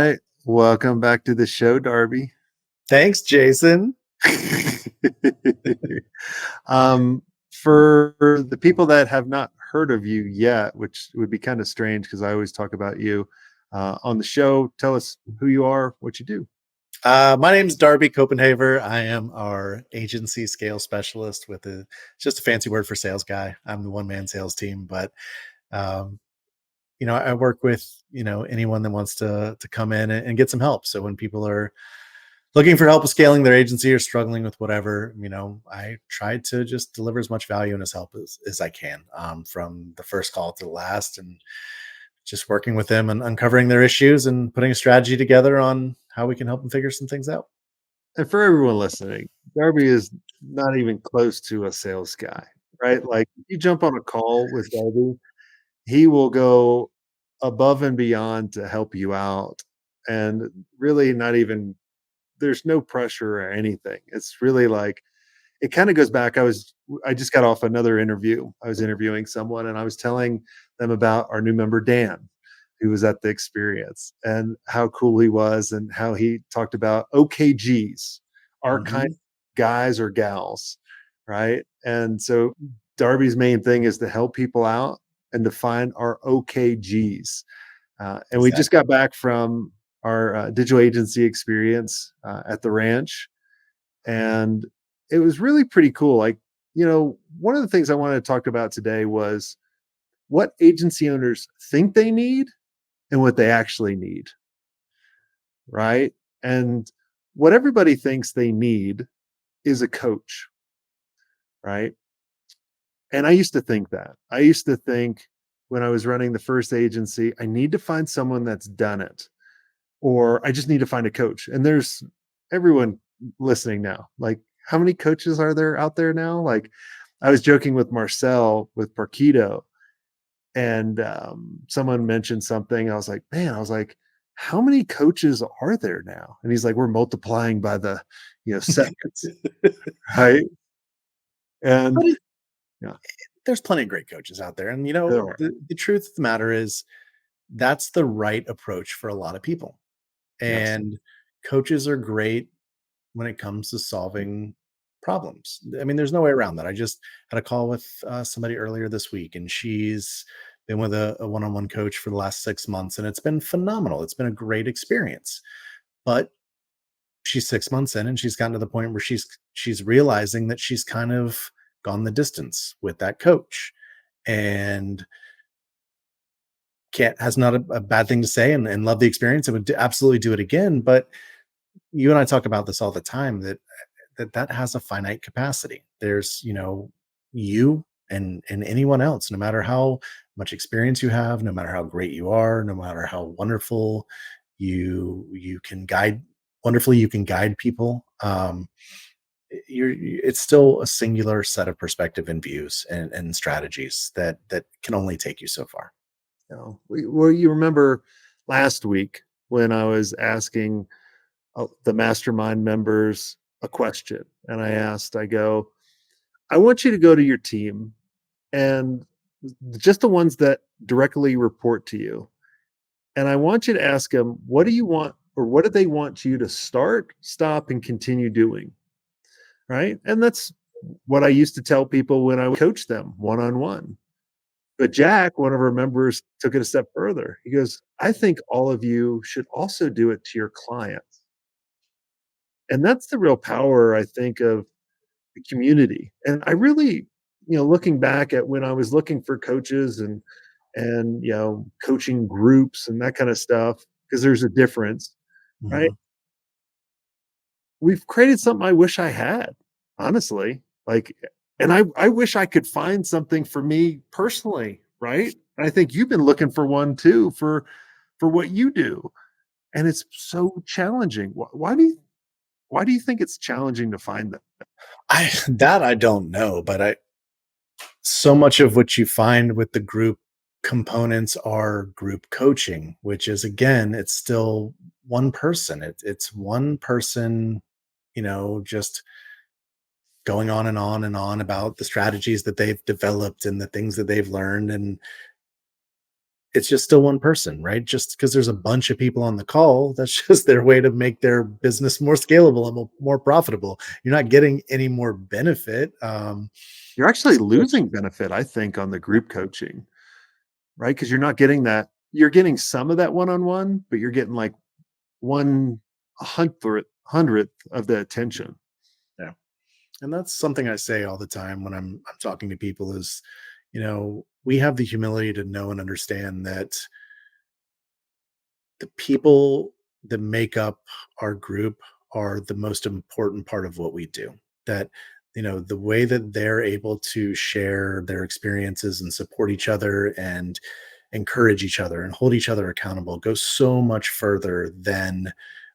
right. Welcome back to the show, Darby. Thanks, Jason. um, for the people that have not heard of you yet, which would be kind of strange because I always talk about you on the show, tell us who you are, what you do. My name's Darby Copenhaver. I am our agency scale specialist with it's just a fancy word for sales guy. I'm the one man sales team, but um, I work with anyone that wants to come in and get some help. So when people are looking for help with scaling their agency or struggling with whatever, I try to just deliver as much value and as help as I can, from the first call to the last, and just working with them and uncovering their issues and putting a strategy together on how we can help them figure some things out. And for everyone listening, Darby is not even close to a sales guy, right? Like you jump on a call with Darby, he will go above and beyond to help you out. And really not even there's no pressure or anything. It's really like it kind of goes back. I just got off another interview. I was interviewing someone and I was telling them about our new member Dan, who was at the experience and how cool he was and how he talked about OKGs, our kind Mhm. of guys or gals, right? And so Darby's main thing is to help people out and to find our OKGs. And we just Exactly. got back from our digital agency experience at the ranch, and it was really pretty cool. Like, one of the things I wanted to talk about today was what agency owners think they need and what they actually need, right? And what everybody thinks they need is a coach, right? And I used to think that. I used to think when I was running the first agency, I need to find someone that's done it, or I just need to find a coach. And there's everyone listening now. Like, how many coaches are there out there now? Like, I was joking with Marcel with Parquito, and someone mentioned something. I was like, man, I was like, how many coaches are there now? And he's like, we're multiplying by the, seconds, right? But And yeah, there's plenty of great coaches out there. And, there are. the truth of the matter is that's the right approach for a lot of people. Yes. And coaches are great when it comes to solving problems. I mean, there's no way around that. I just had a call with somebody earlier this week, and she's been with a one-on-one coach for the last 6 months, and it's been phenomenal. It's been a great experience. But she's 6 months in, and she's gotten to the point where she's realizing that she's kind of gone the distance with that coach, and can't has not a bad thing to say, and love the experience and would absolutely do it again. But you and I talk about this all the time, that has a finite capacity. There's, you and anyone else, no matter how much experience you have, no matter how great you are, no matter how wonderful you can guide wonderfully you can guide people. It's still a singular set of perspective and views and strategies that can only take you so far. Well, you remember last week when I was asking the mastermind members a question, and I go, I want you to go to your team and just the ones that directly report to you. And I want you to ask them, what do you want, or what do they want you to start, stop, and continue doing? Right. And that's what I used to tell people when I would coach them one on one. But Jack, one of our members, took it a step further. He goes, I think all of you should also do it to your clients. And that's the real power, I think, of the community. And I really, looking back at when I was looking for coaches and coaching groups and that kind of stuff, because there's a difference, right? Mhm. We've created something I wish I had, honestly. Like, and I wish I could find something for me personally, right? And I think you've been looking for one too for what you do, and it's so challenging. Why do you think it's challenging to find them? I don't know, but I so much of what you find with the group components are group coaching, which is, again, it's still one person. It's one person, just going on and on and on about the strategies that they've developed and the things that they've learned. And it's just still one person, right? Just because there's a bunch of people on the call, that's just their way to make their business more scalable and more profitable. You're not getting any more benefit. You're actually So losing benefit, I think, on the group coaching, right? Because you're not getting that. You're getting some of that one-on-one, but you're getting like 1/100th of the attention. yeah, and that's something I say all the time when I'm talking to people is, we have the humility to know and understand that the people that make up our group are the most important part of what we do. That, the way that they're able to share their experiences and support each other and encourage each other and hold each other accountable goes so much further than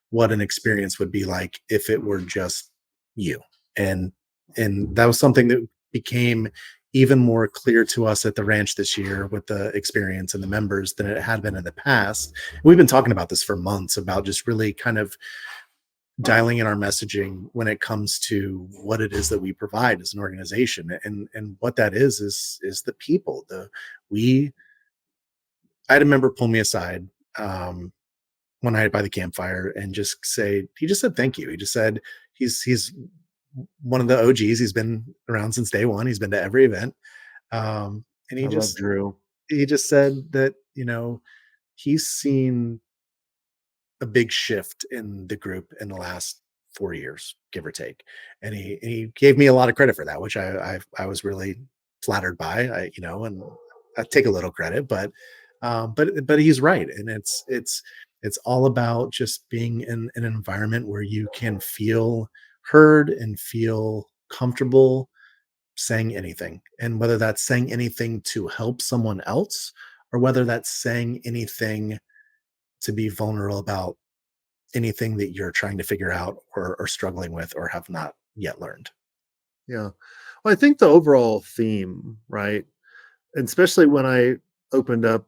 what an experience would be like if it were just you. And that was something that became even more clear to us at the ranch this year with the experience and the members than it had been in the past. We've been talking about this for months about just really kind of dialing in our messaging when it comes to what it is that we provide as an organization, and what that is the people. The we I had a member pull me aside one night by the campfire and just say, he just said thank you. He just said he's one of the OGs. He's been around since day one. He's been to every event. And I love Drew. he just said that, he's seen a big shift in the group in the last 4 years, give or take. And he gave me a lot of credit for that, which I was really flattered by. And I take a little credit, but he's right, and it's all about just being in an environment where you can feel heard and feel comfortable saying anything, and whether that's saying anything to help someone else or whether that's saying anything to be vulnerable about anything that you're trying to figure out or struggling with or have not yet learned. Yeah. Well, I think the overall theme, right? And especially when I opened up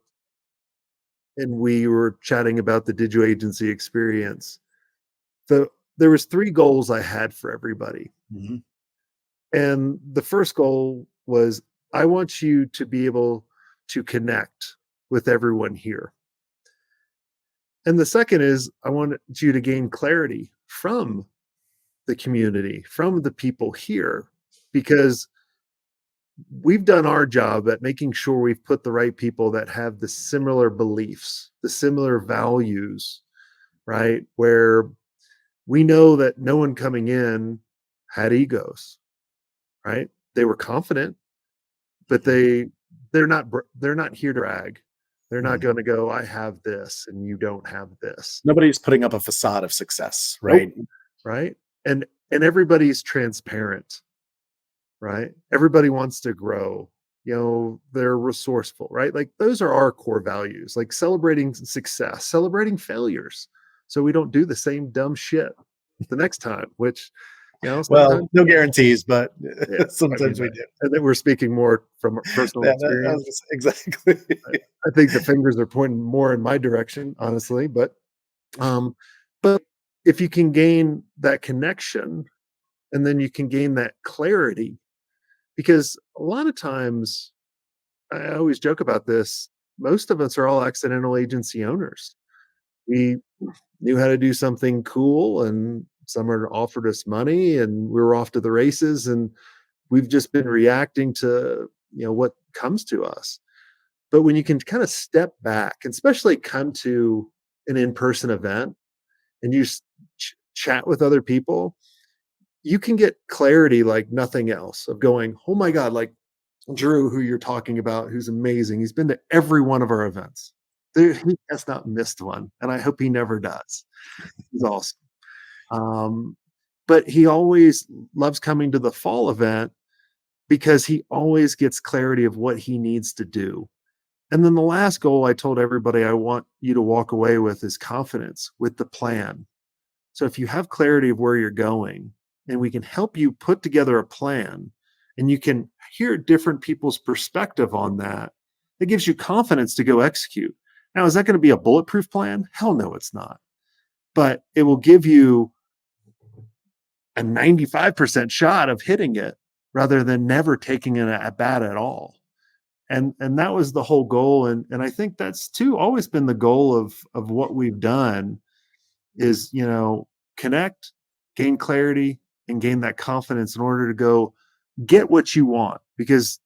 and we were chatting about the digital agency experience, the there was 3 goals I had for everybody. Mhm. And the first goal was I want you to be able to connect with everyone here. And the second is I want you to gain clarity from the community, from the people here, because we've done our job at making sure we've put the right people that have the similar beliefs, the similar values, right? Where we know that no one coming in had egos, right? They were confident, but they're not here to brag. They're not Mhm. going to go, I have this and you don't have this. Nobody's putting up a facade of success, Nope. right? Right. And everybody's transparent, right? Everybody wants to grow. They're resourceful, right? Like those are our core values, like celebrating success, celebrating failures. So we don't do the same dumb shit the next time, which, Well, sometimes, no guarantees, but yeah, I mean, sometimes we do. and then we're speaking more from personal Yeah, that experience. was exactly. I think the fingers are pointing more in my direction, honestly. Um, but if you can gain that connection and then you can gain that clarity, because a lot of times I always joke about this. Most of us are all accidental agency owners. We knew how to do something cool, and someone offered us money, and we were off to the races. And we've just been reacting to what comes to us. But when you can kind of step back, and especially come to an in-person event, and you chat with other people, you can get clarity like nothing else of going, oh my God, like Drew, who you're talking about, who's amazing. He's been to every one of our events. He has not missed one, and I hope he never does. He's awesome. Um, but he always loves coming to the fall event because he always gets clarity of what he needs to do. And then the last goal I told everybody I want you to walk away with is confidence with the plan. So if you have clarity of where you're going and we can help you put together a plan and you can hear different people's perspective on that, it gives you confidence to go execute. Now, is that going to be a bulletproof plan? Hell no, it's not. But it will give you a 95% shot of hitting it rather than never taking it at bat at all. and that was the whole goal, and I think that's too always been the goal of what we've done is, connect, gain clarity, and gain that confidence in order to go get what you want, because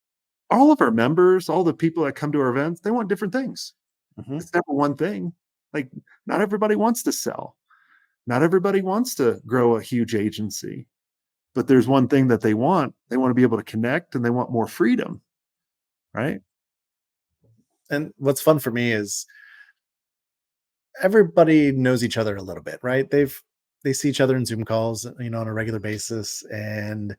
all of our members, all the people that come to our events, they want different things. Mhm. It's never one thing. Like, not everybody wants to sell. Not everybody wants to grow a huge agency, but there's one thing that they want. They want to be able to connect and they want more freedom, right? And what's fun for me is everybody knows each other a little bit, right? They see each other in Zoom calls, on a regular basis, and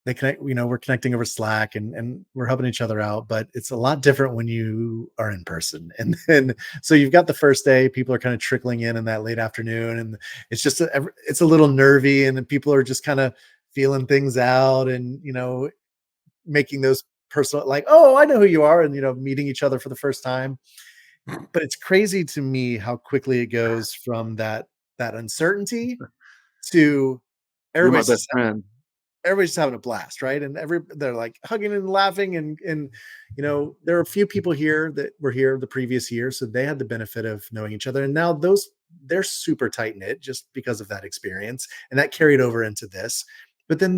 they connect. We're connecting over Slack, and we're helping each other out. But it's a lot different when you are in person. And then so you've got the first day, people are kind of trickling in that late afternoon, and it's just it's a little nervy, and then people are just kind of feeling things out, and making those personal, like, oh, I know who you are, and meeting each other for the first time. But it's crazy to me how quickly it goes from that uncertainty to You're my everybody's best just friend. having a blast, right? And they're like hugging and laughing, and there are a few people here that were here the previous year, so they had the benefit of knowing each other, and now they're super tight knit just because of that experience, and that carried over into this. But then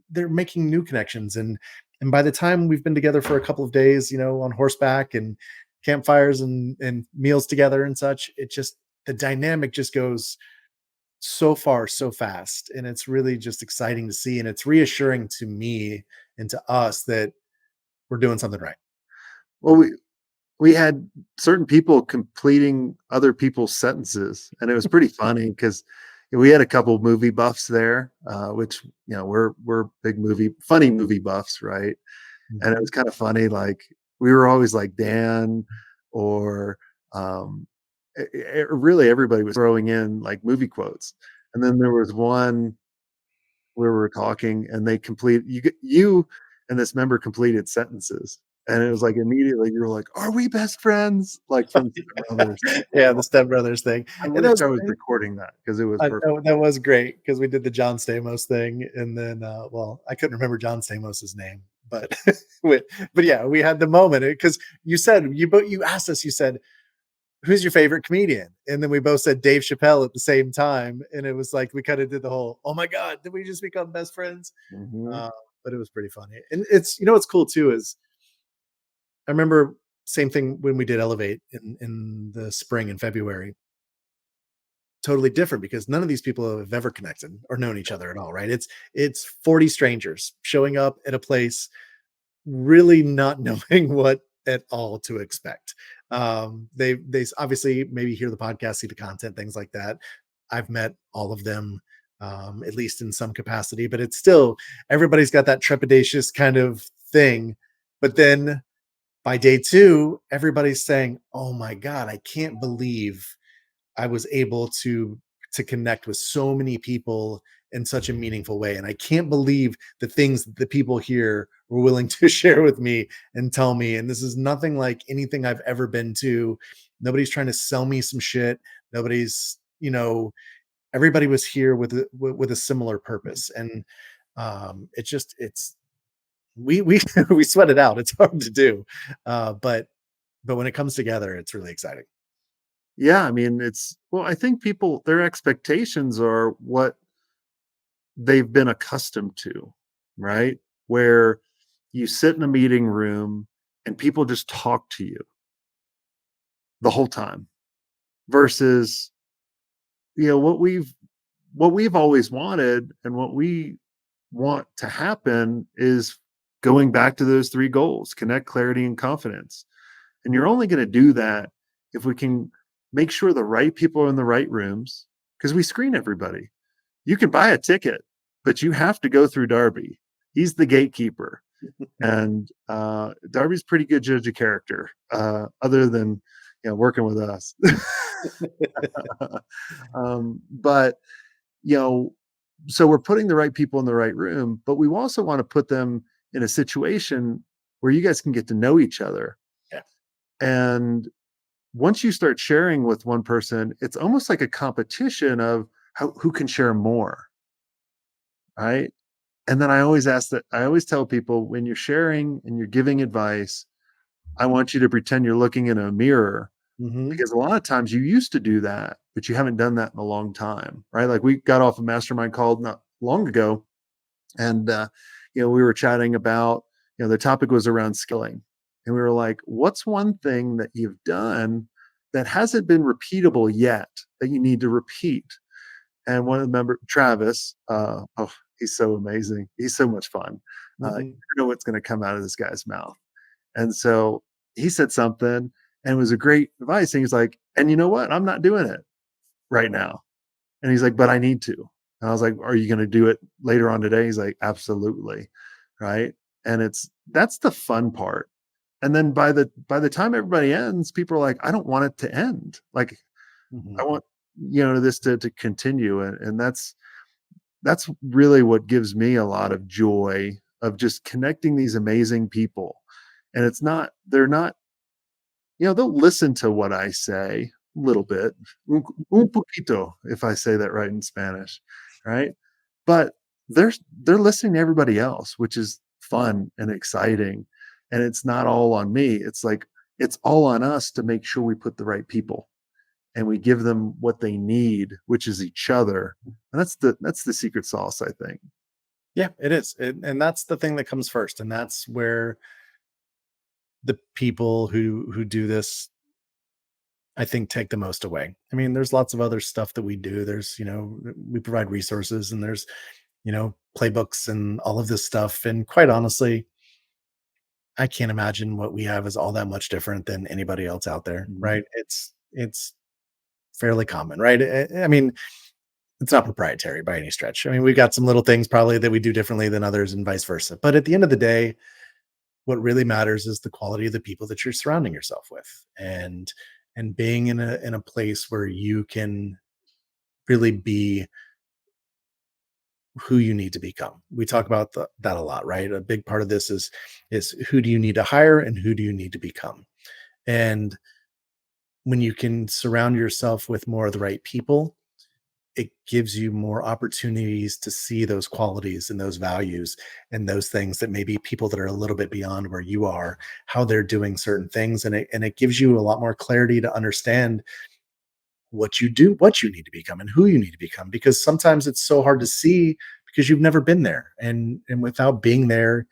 they're making new connections, and by the time we've been together for a couple of days, on horseback and campfires and meals together and such, it just the dynamic just goes so far so fast, and it's really just exciting to see, and it's reassuring to me and to us that we're doing something right. Well, we had certain people completing other people's sentences, and it was pretty funny because we had a couple movie buffs there, which we're big funny movie buffs, right? And it Mhm. was kind of funny. Like, we were always like Dan, or um, really everybody was throwing in like movie quotes, and then there was one where we were talking, and you and this member completed sentences, and it was like immediately you were like, "Are we best friends?" Like from Step Brothers. Yeah, the Step Brothers thing, I and wish I was recording that because it was perfect. that was great because we did the John Stamos thing, and then, well, I couldn't remember John Stamos's name, but we but yeah, we had the moment because you asked us, you said, "Who's your favorite comedian?" And then we both said Dave Chappelle at the same time, and it was like we kinda did the whole, "Oh my god, did we just become best friends?" Mhm. Uh, but it was pretty funny, and it's what's cool too is I remember same thing when we did Elevate in the spring in February. Totally different because none of these people have ever connected or known each other at all, right? It's 40 strangers showing up at a place, really not knowing what at all to expect. They obviously maybe hear the podcast, see the content, things like that. I've met all of them, at least in some capacity, but it's still everybody's got that trepidatious kind of thing. But then by day two, everybody's saying, "Oh my god, I can't believe I was able to connect with so many people in such a meaningful way. And I can't believe the things that the people here were willing to share with me and tell me. And this is nothing like anything I've ever been to. Nobody's trying to sell me some shit. Nobody's, everybody was here with a similar purpose. And it's we we sweat it out. It's hard to do. But when it comes together, it's really exciting. Yeah, I mean, I think people, their expectations are what they've been accustomed to, right? Where you sit in a meeting room and people just talk to you the whole time, versus, what we've always wanted, and what we want to happen is going back to those three goals: connect, clarity, and confidence. And you're only going to do that if we can make sure the right people are in the right rooms, because we screen everybody. You can buy a ticket, but you have to go through Darby. He's the gatekeeper. And Darby's pretty good judge of character, other than working with us. But you know, so we're putting the right people in the right room, but we also want to put them in a situation where you guys can get to know each other. Yeah. And once you start sharing with one person, it's almost like a competition of who can share more, right? And then I always tell people when you're sharing and you're giving advice, I want you to pretend you're looking in a mirror Mhm. because a lot of times you used to do that, but you haven't done that in a long time, right? Like we got off a mastermind call not long ago, and we were chatting about, the topic was around skilling, and we were like, "What's one thing that you've done that hasn't been repeatable yet that you need to repeat?" And one of the member, Travis, oh, he's so amazing. He's so much fun. You never Mhm. know what's going to come out of this guy's mouth. And so he said something, and it was a great advice. And he's like, "And you know what? I'm not doing it right now." And he's like, "But I need to." And I was like, "Are you going to do it later on today?" He's like, "Absolutely." Right. And that's the fun part. And then by the time everybody ends, people are like, "I don't want it to end. Like, I Mhm. want, this to continue." And that's really what gives me a lot of joy of just connecting these amazing people. And it's not, they're not, they'll listen to what I say a little bit, un poquito, if I say that right in Spanish, right? But they're they're listening to everybody else, which is fun and exciting. And it's not all on me. It's like it's all on us to make sure we put the right people and we give them what they need, which is each other. And that's the secret sauce, I think. Yeah, it is, and that's the thing that comes first, and that's where the people who do this, I think, take the most away. I mean, there's lots of other stuff that we do. There's, we provide resources, and there's, playbooks and all of this stuff. And quite honestly, I can't imagine what we have is all that much different than anybody else out there, Mhm. right? It's fairly common, right? I mean, it's not proprietary by any stretch. I mean, we've got some little things probably that we do differently than others and vice versa. But at the end of the day, what really matters is the quality of the people that you're surrounding yourself with, and being in a place where you can really be who you need to become. We talk about that a lot, right? A big part of this is who do you need to hire and who do you need to become. And when you can surround yourself with more of the right people, it gives you more opportunities to see those qualities and those values and those things that maybe people that are a little bit beyond where you are, how they're doing certain things. And it gives you a lot more clarity to understand what you do, what you need to become, and who you need to become. Because sometimes it's so hard to see because you've never been there. And without being there,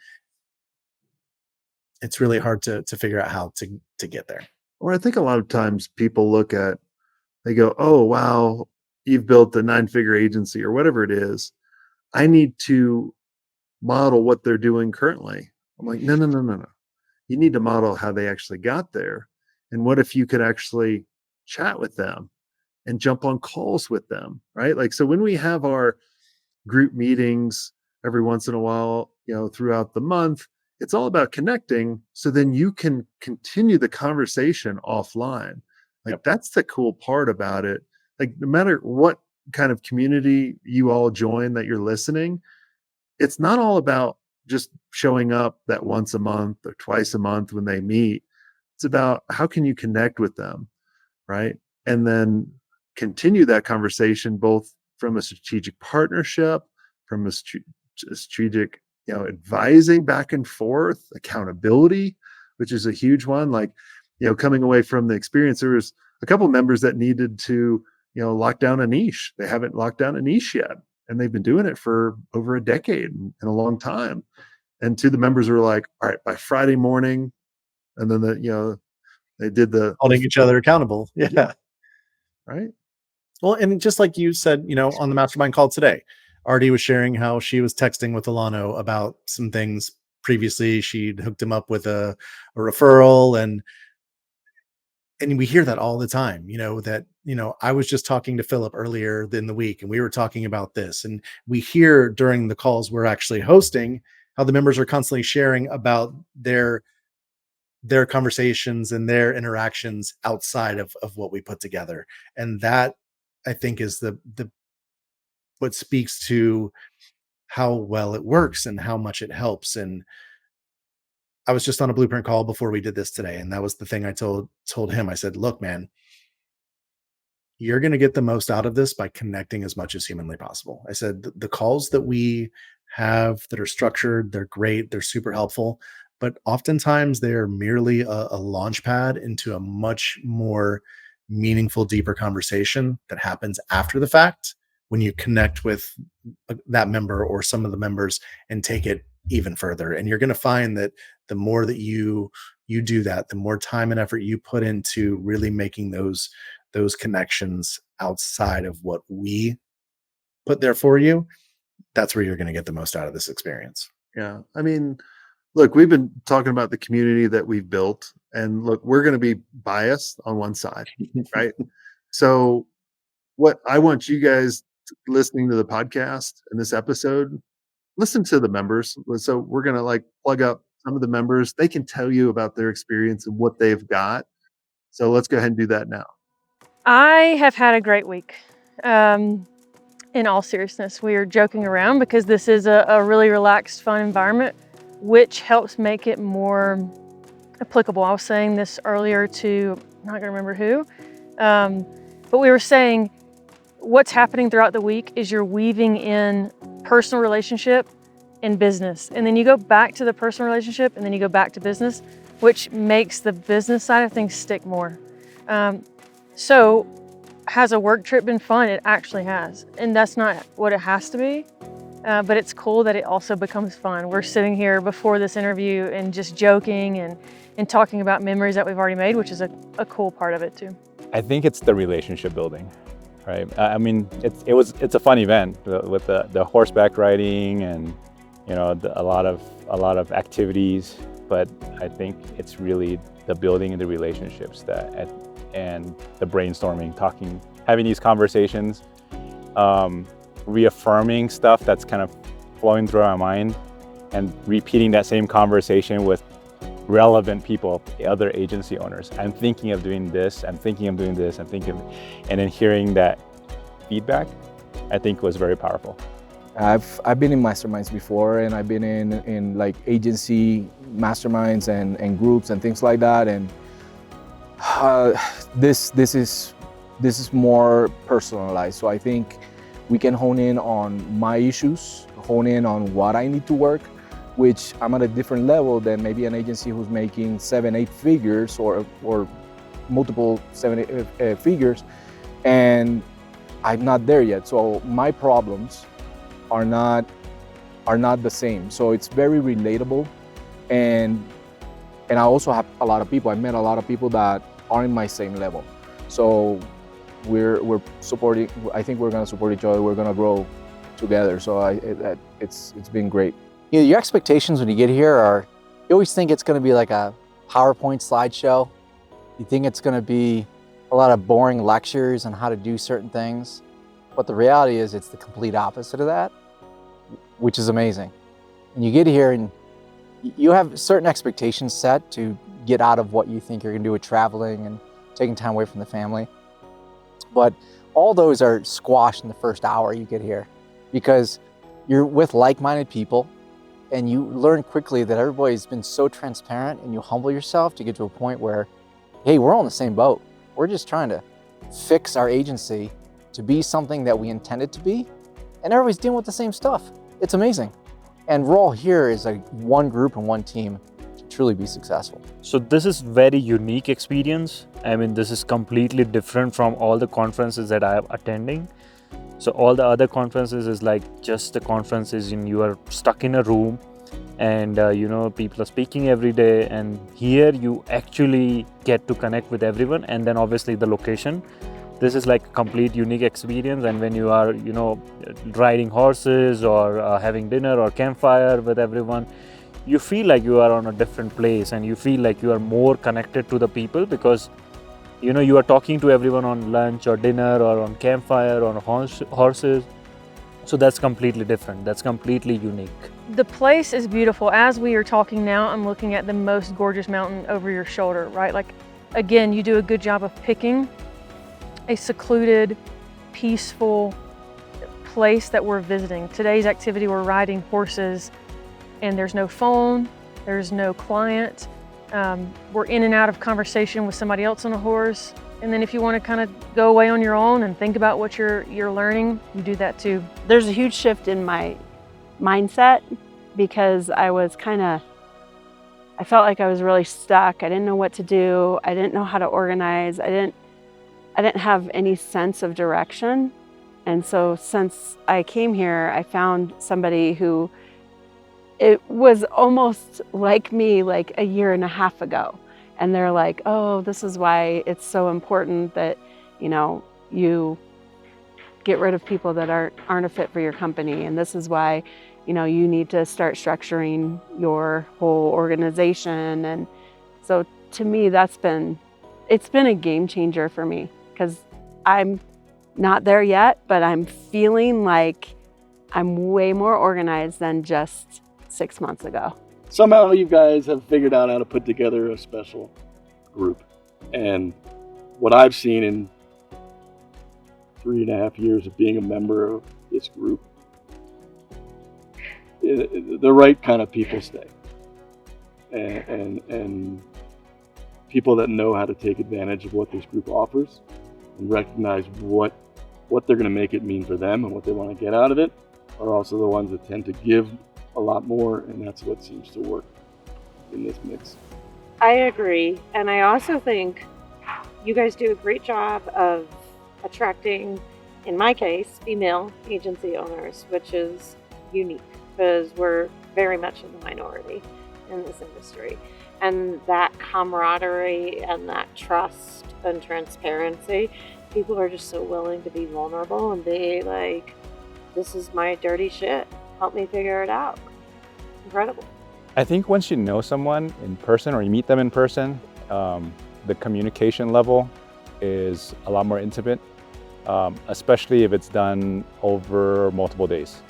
it's really hard to figure out how to get there. Or I think a lot of times people they go, "Oh, wow, you've built a nine-figure agency," or whatever it is. I need to model what they're doing currently. I'm like, "No, no, no, no, no. You need to model how they actually got there. And what if you could actually chat with them and jump on calls with them?" Right? Like, so when we have our group meetings every once in a while, throughout the month, it's all about connecting. So then you can continue the conversation offline. Like, Yep. that's the cool part about it. Like, no matter what kind of community you all join that you're listening, it's not all about just showing up that once a month or twice a month when they meet. It's about how can you connect with them, right? And then continue that conversation both from a strategic partnership, from a strategic, advising back and forth, accountability, which is a huge one. Like, coming away from the experience, there was a couple members that needed to, lock down a niche. They haven't locked down a niche yet. And they've been doing it for over a decade and a long time. And two of the members were like, all right, by Friday morning, and then they did the Holding each other accountable. yeah, Yeah. right. Well, and just like you said, on the mastermind call today, Artie was sharing how she was texting with Alano about some things previously. She'd hooked him up with a referral, and we hear that all the time, that, I was just talking to Philip earlier in the week and we were talking about this. And we hear during the calls we're actually hosting how the members are constantly sharing about their conversations and their interactions outside of what we put together. And that, I think, is the what speaks to how well it works and how much it helps. And I was just on a blueprint call before we did this today, and that was the thing I told him. I said, "Look, man, you're going to get the most out of this by connecting as much as humanly possible." I said, The calls that we have that are structured, they're great, they're super helpful, but oftentimes they're merely a launch pad into a much more meaningful, deeper conversation that happens after the fact when you connect with that member or some of the members and take it even further. And you're going to find that the more that you do that, the more time and effort you put into really making those connections outside of what we put there for you, that's where you're going to get the most out of this experience. Yeah. I mean, look, we've been talking about the community that we've built, and look, we're going to be biased on one side, right? So, what I want you guys listening to the podcast and this episode, listen to the members. So, we're going to like plug up some of the members. They can tell you about their experience and what they've got. So, let's go ahead and do that now. I have had a great week. In all seriousness, we are joking around because this is a really relaxed, fun environment, which helps make it more applicable. I was saying this earlier to, I'm not gonna remember who, but we were saying what's happening throughout the week is you're weaving in personal relationship and business. And then you go back to the personal relationship and then you go back to business, which makes the business side of things stick more. So has a work trip been fun? It actually has. And that's not what it has to be. But it's cool that it also becomes fun. We're sitting here before this interview and just joking and talking about memories that we've already made, which is a cool part of it too. I think it's the relationship building, right? I mean, it's a fun event with the horseback riding and a lot of activities, but I think it's really the building of the relationships and the brainstorming, talking, having these conversations, reaffirming stuff that's kind of flowing through our mind, and repeating that same conversation with relevant people, other agency owners. I'm thinking of doing this, I'm thinking of doing this, and then hearing that feedback, I think was very powerful. I've been in masterminds before, and I've been in like agency masterminds and groups and things like that, and this is more personalized. So I think we can hone in on my issues, hone in on what I need to work, which I'm at a different level than maybe an agency who's making 7-8 figures or multiple 7-8 figures, and I'm not there yet. So my problems are not the same. So it's very relatable, and I also have a lot of people. I met a lot of people that are in my same level. So we're supporting. I think we're gonna support each other. We're gonna grow together. So it's been great. You know, your expectations when you get here are, you always think it's going to be like a PowerPoint slideshow. You think it's going to be a lot of boring lectures on how to do certain things. But the reality is it's the complete opposite of that, which is amazing. And you get here and you have certain expectations set to get out of what you think you're going to do with traveling and taking time away from the family. But all those are squashed in the first hour you get here, because you're with like-minded people. And you learn quickly that everybody's been so transparent, and you humble yourself to get to a point where, hey, we're all in the same boat. We're just trying to fix our agency to be something that we intended to be, and everybody's dealing with the same stuff. It's amazing. And we're all here as like one group and one team to truly be successful. So this is very unique experience. I mean, this is completely different from all the conferences that I am attending. So all the other conferences is like just the conferences and you are stuck in a room and people are speaking every day, and here you actually get to connect with everyone. And then obviously the location, this is like a complete unique experience. And when you are riding horses or having dinner or campfire with everyone, you feel like you are on a different place, and you feel like you are more connected to the people, because you are talking to everyone on lunch or dinner or on campfire or on horses. So that's completely different. That's completely unique. The place is beautiful. As we are talking now, I'm looking at the most gorgeous mountain over your shoulder, right? Like, again, you do a good job of picking a secluded, peaceful place that we're visiting. Today's activity, we're riding horses, and there's no phone, there's no client. We're in and out of conversation with somebody else on a horse. And then if you want to kind of go away on your own and think about what you're learning, you do that too. There's a huge shift in my mindset because I felt like I was really stuck. I didn't know what to do. I didn't know how to organize. I didn't have any sense of direction. And so since I came here, I found somebody who it was almost like me like a year and a half ago. And they're like, oh, this is why it's so important that, you get rid of people that aren't a fit for your company. And this is why, you need to start structuring your whole organization. And so to me, it's been a game changer for me because I'm not there yet, but I'm feeling like I'm way more organized than just 6 months ago. Somehow you guys have figured out how to put together a special group. And what I've seen in 3.5 years of being a member of this group, the right kind of people stay. And people that know how to take advantage of what this group offers and recognize what they're going to make it mean for them and what they want to get out of it are also the ones that tend to give a lot more, and that's what seems to work in this mix. I agree, and I also think you guys do a great job of attracting, in my case, female agency owners, which is unique because we're very much in the minority in this industry. And that camaraderie and that trust and transparency, people are just so willing to be vulnerable and be like, this is my dirty shit, help me figure it out. Incredible. I think once you know someone in person or you meet them in person, the communication level is a lot more intimate, especially if it's done over multiple days.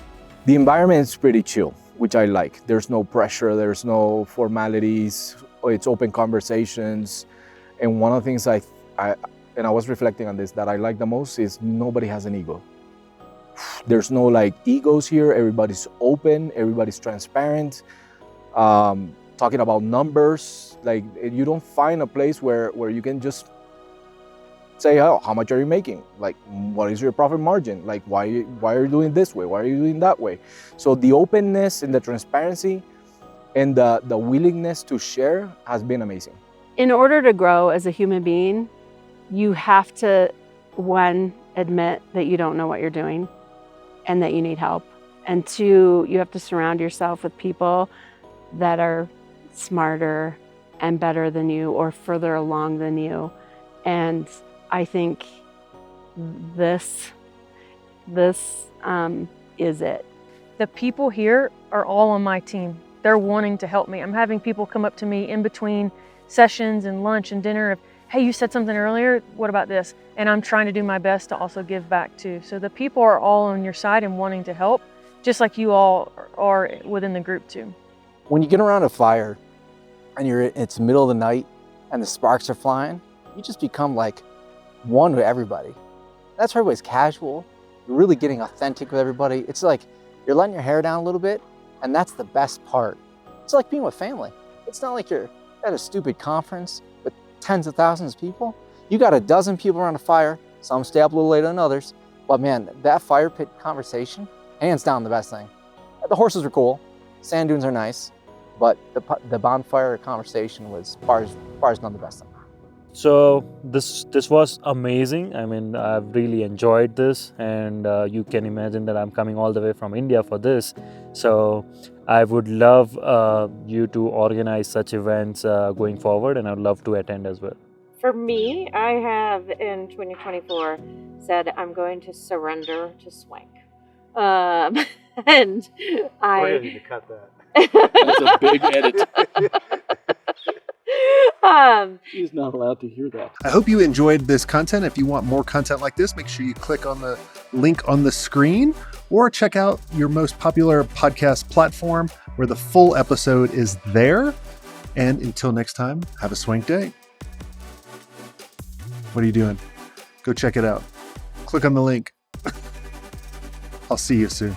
The environment is pretty chill, which I like. There's no pressure, there's no formalities, it's open conversations. And one of the things I was reflecting on this that I like the most is nobody has an ego. There's no egos here, everybody's open, everybody's transparent. Talking about numbers, you don't find a place where you can just say, oh, how much are you making? What is your profit margin? Why are you doing this way? Why are you doing that way? So the openness and the transparency and the willingness to share has been amazing. In order to grow as a human being, you have to, one, admit that you don't know what you're doing and that you need help. And two, you have to surround yourself with people that are smarter and better than you or further along than you. And I think this is it. The people here are all on my team. They're wanting to help me. I'm having people come up to me in between sessions and lunch and dinner of, hey, you said something earlier, what about this? And I'm trying to do my best to also give back too. So the people are all on your side and wanting to help, just like you all are within the group too. When you get around a fire and it's the middle of the night and the sparks are flying, you just become like one with everybody. That's why everybody's casual. You're really getting authentic with everybody. It's like you're letting your hair down a little bit, and that's the best part. It's like being with family. It's not like you're at a stupid conference with tens of thousands of people. You got a dozen people around a fire. Some stay up a little later than others. But man, that fire pit conversation, hands down the best thing. The horses are cool. Sand dunes are nice. But the bonfire conversation was far as not the best thing. So this was amazing. I mean, I've really enjoyed this, and you can imagine that I'm coming all the way from India for this. So I would love you to organize such events going forward, and I'd love to attend as well. For me, I have in 2024 said I'm going to surrender to swank. And We're gonna need to cut that. That's a big edit. He's not allowed to hear that. I hope you enjoyed this content. If you want more content like this, make sure you click on the link on the screen or check out your most popular podcast platform where the full episode is there. And until next time, have a swank day. What are you doing? Go check it out. Click on the link. I'll see you soon.